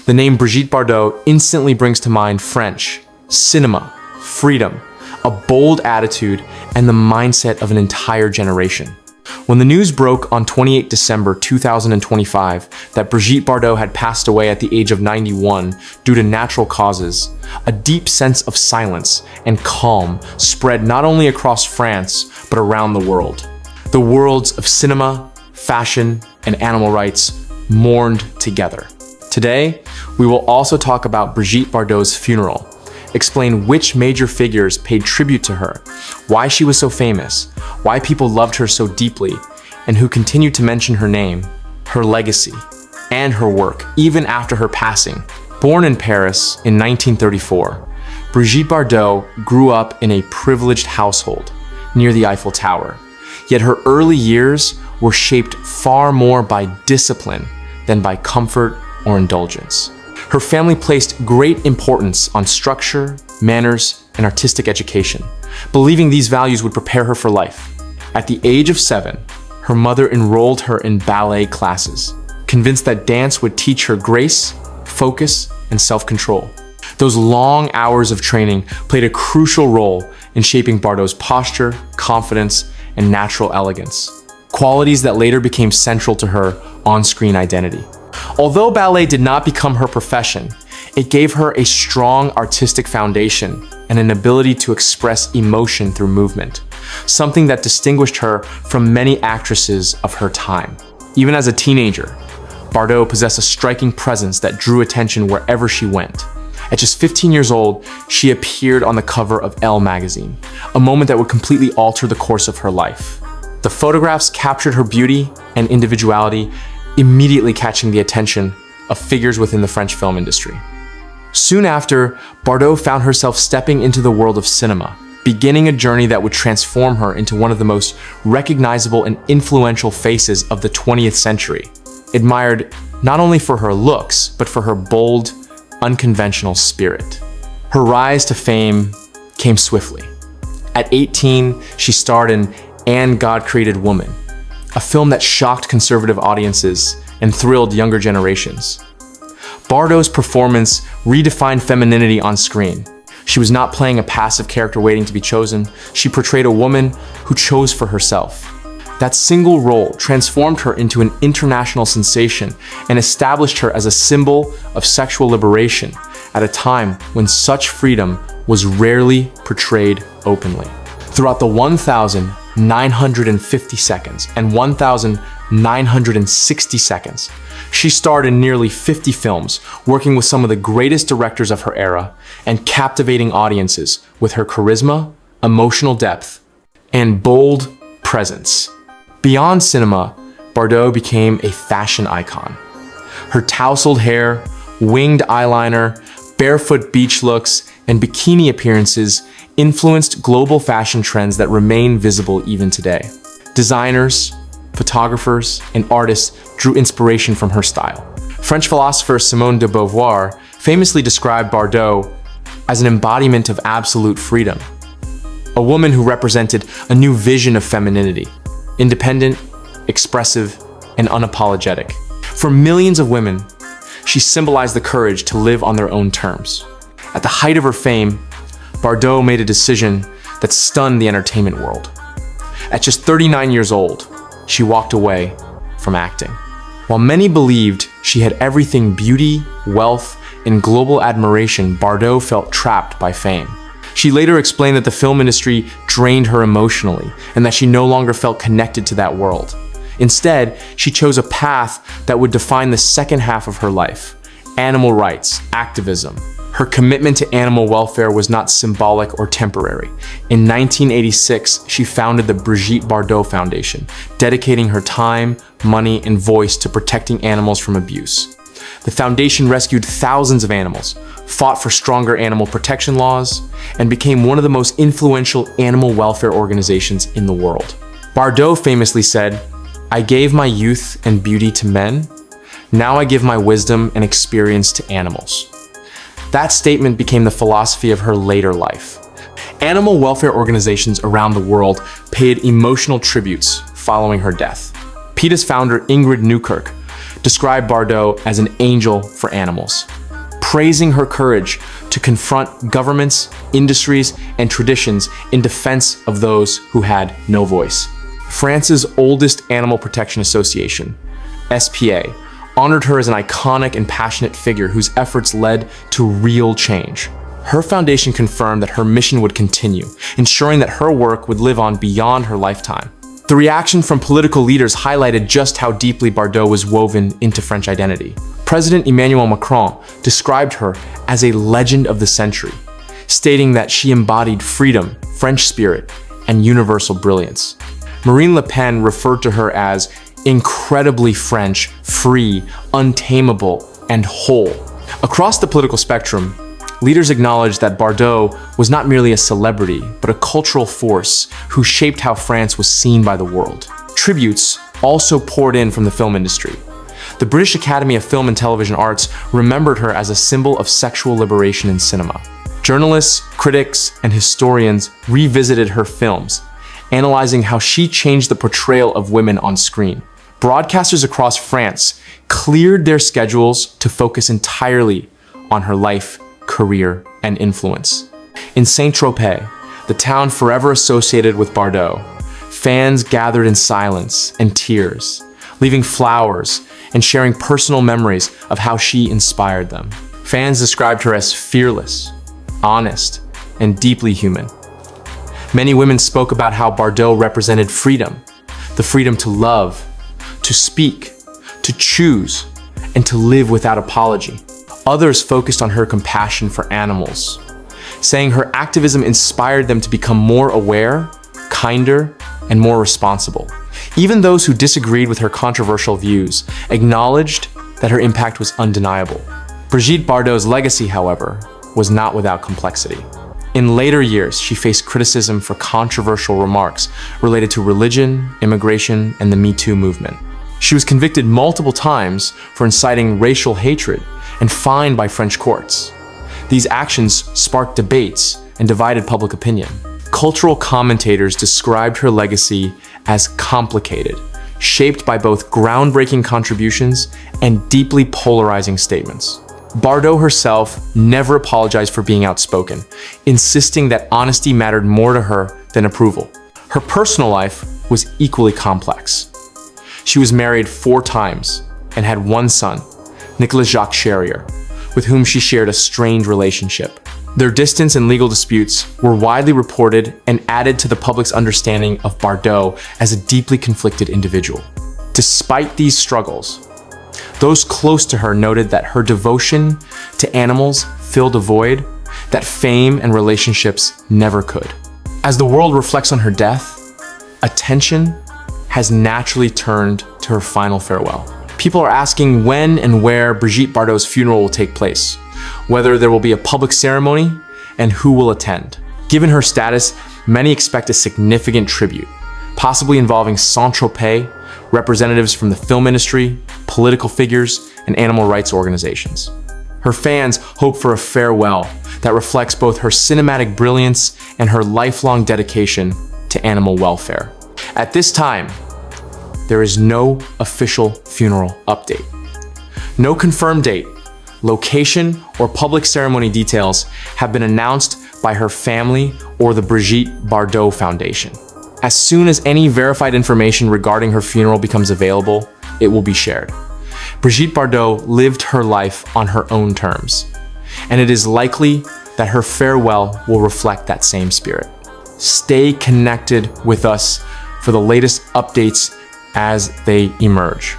The name Brigitte Bardot instantly brings to mind French, cinema, freedom, a bold attitude, and the mindset of an entire generation. When the news broke on 28 December 2025 that Brigitte Bardot had passed away at the age of 91 due to natural causes, a deep sense of silence and calm spread not only across France, but around the world. The worlds of cinema, fashion, and animal rights mourned together. Today, we will also talk about Brigitte Bardot's funeral, explain which major figures paid tribute to her, why she was so famous, why people loved her so deeply, and who continued to mention her name, her legacy, and her work, even after her passing. Born in Paris in 1934, Brigitte Bardot grew up in a privileged household near the Eiffel Tower. Yet her early years were shaped far more by discipline than by comfort or indulgence. Her family placed great importance on structure, manners, and artistic education, believing these values would prepare her for life. At the age of 7, her mother enrolled her in ballet classes, convinced that dance would teach her grace, focus, and self-control. Those long hours of training played a crucial role in shaping Bardot's posture, confidence, and natural elegance, qualities that later became central to her on-screen identity. Although ballet did not become her profession, it gave her a strong artistic foundation and an ability to express emotion through movement, something that distinguished her from many actresses of her time. Even as a teenager, Bardot possessed a striking presence that drew attention wherever she went. At just 15 years old, she appeared on the cover of Elle magazine, a moment that would completely alter the course of her life. The photographs captured her beauty and individuality, immediately catching the attention of figures within the French film industry. Soon after, Bardot found herself stepping into the world of cinema, beginning a journey that would transform her into one of the most recognizable and influential faces of the 20th century, admired not only for her looks, but for her bold, unconventional spirit. Her rise to fame came swiftly. At 18, she starred in And God Created Woman, a film that shocked conservative audiences and thrilled younger generations. Bardot's performance redefined femininity on screen. She was not playing a passive character waiting to be chosen. She portrayed a woman who chose for herself. That single role transformed her into an international sensation and established her as a symbol of sexual liberation at a time when such freedom was rarely portrayed openly. Throughout the 1,950 seconds and 1,960 seconds, she starred in nearly 50 films, working with some of the greatest directors of her era and captivating audiences with her charisma, emotional depth, and bold presence. Beyond cinema, Bardot became a fashion icon. Her tousled hair, winged eyeliner, barefoot beach looks, and bikini appearances influenced global fashion trends that remain visible even today. Designers, photographers, and artists drew inspiration from her style. French philosopher Simone de Beauvoir famously described Bardot as an embodiment of absolute freedom, a woman who represented a new vision of femininity, independent, expressive, and unapologetic. For millions of women, she symbolized the courage to live on their own terms. At the height of her fame, Bardot made a decision that stunned the entertainment world. At just 39 years old, she walked away from acting. While many believed she had everything beauty, wealth, and global admiration, Bardot felt trapped by fame. She later explained that the film industry drained her emotionally and that she no longer felt connected to that world. Instead, she chose a path that would define the second half of her life: animal rights, activism. Her commitment to animal welfare was not symbolic or temporary. In 1986, she founded the Brigitte Bardot Foundation, dedicating her time, money, and voice to protecting animals from abuse. The foundation rescued thousands of animals, fought for stronger animal protection laws, and became one of the most influential animal welfare organizations in the world. Bardot famously said, "I gave my youth and beauty to men. Now I give my wisdom and experience to animals." That statement became the philosophy of her later life. Animal welfare organizations around the world paid emotional tributes following her death. PETA's founder Ingrid Newkirk described Bardot as an angel for animals, praising her courage to confront governments, industries, and traditions in defense of those who had no voice. France's oldest animal protection association, SPA, honored her as an iconic and passionate figure whose efforts led to real change. Her foundation confirmed that her mission would continue, ensuring that her work would live on beyond her lifetime. The reaction from political leaders highlighted just how deeply Bardot was woven into French identity. President Emmanuel Macron described her as a legend of the century, stating that she embodied freedom, French spirit, and universal brilliance. Marine Le Pen referred to her as incredibly French, free, untamable, and whole. Across the political spectrum, leaders acknowledged that Bardot was not merely a celebrity, but a cultural force who shaped how France was seen by the world. Tributes also poured in from the film industry. The British Academy of Film and Television Arts remembered her as a symbol of sexual liberation in cinema. Journalists, critics, and historians revisited her films, analyzing how she changed the portrayal of women on screen. Broadcasters across France cleared their schedules to focus entirely on her life, career, and influence. In Saint-Tropez, the town forever associated with Bardot, fans gathered in silence and tears, leaving flowers and sharing personal memories of how she inspired them. Fans described her as fearless, honest, and deeply human. Many women spoke about how Bardot represented freedom, the freedom to love, to speak, to choose, and to live without apology. Others focused on her compassion for animals, saying her activism inspired them to become more aware, kinder, and more responsible. Even those who disagreed with her controversial views acknowledged that her impact was undeniable. Brigitte Bardot's legacy, however, was not without complexity. In later years, she faced criticism for controversial remarks related to religion, immigration, and the Me Too movement. She was convicted multiple times for inciting racial hatred and fined by French courts. These actions sparked debates and divided public opinion. Cultural commentators described her legacy as complicated, shaped by both groundbreaking contributions and deeply polarizing statements. Bardot herself never apologized for being outspoken, insisting that honesty mattered more to her than approval. Her personal life was equally complex. She was married 4 times and had 1 son, Nicolas Jacques Charrier, with whom she shared a strained relationship. Their distance and legal disputes were widely reported and added to the public's understanding of Bardot as a deeply conflicted individual. Despite these struggles, those close to her noted that her devotion to animals filled a void that fame and relationships never could. As the world reflects on her death, attention has naturally turned to her final farewell. People are asking when and where Brigitte Bardot's funeral will take place, whether there will be a public ceremony, and who will attend. Given her status, many expect a significant tribute, possibly involving Saint-Tropez, representatives from the film industry, political figures, and animal rights organizations. Her fans hope for a farewell that reflects both her cinematic brilliance and her lifelong dedication to animal welfare. At this time, there is no official funeral update. No confirmed date, location, or public ceremony details have been announced by her family or the Brigitte Bardot Foundation. As soon as any verified information regarding her funeral becomes available, it will be shared. Brigitte Bardot lived her life on her own terms, and it is likely that her farewell will reflect that same spirit. Stay connected with us for the latest updates as they emerge.